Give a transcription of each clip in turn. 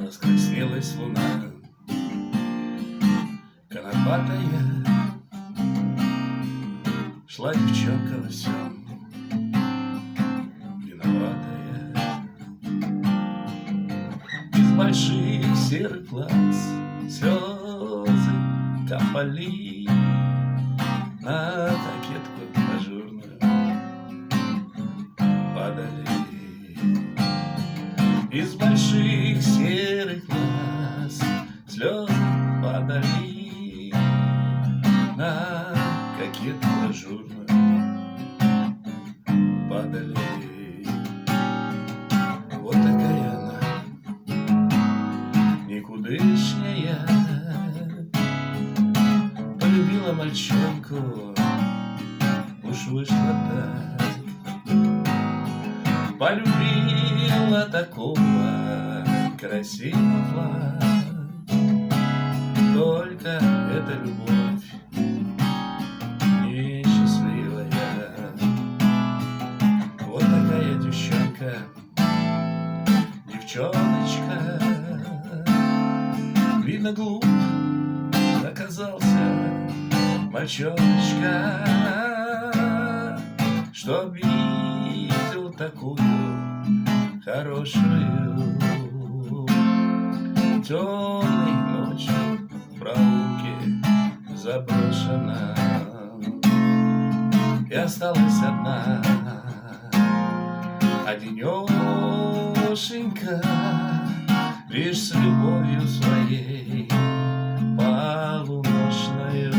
Раскраснелась луна конопатая, шла девчонка во всем виноватая. Из больших серых глаз слезы капали на кокетку ажурную, падали. Из больших серых глаз слезы падали на кокетку ажурную, падали. Вот такая она, никудышняя, полюбила мальчонку, уж вышло так. Полюбила такого красивого, только эта любовь несчастливая. Вот такая девчонка, девчоночка, видно, глуп оказался мальчоночка, что обидел такую хорошую. Темной ночью в проулке заброшена и осталась одна, одинешенька, лишь с любовью своей полуношною.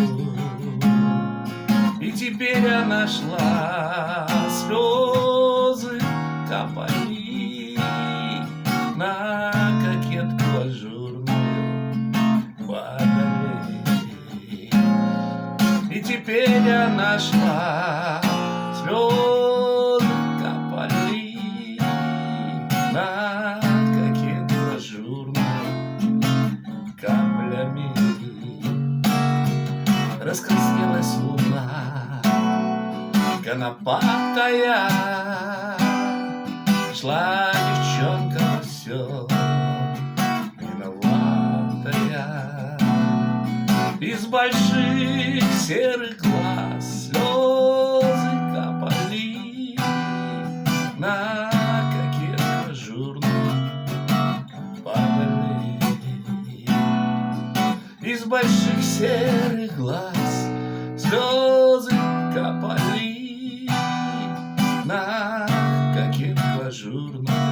И теперь она шла, слезы капали на кокетку ажурную, падали. И теперь она шла, слезы капали на кокетку ажурную каплями. Раскраснелась луна конопатая, шла девчонка во всем виноватая. Из больших серых глаз слезы капали на кокетку ажурную, падали. Из больших серых глаз слезы капали на кокетку ажурную,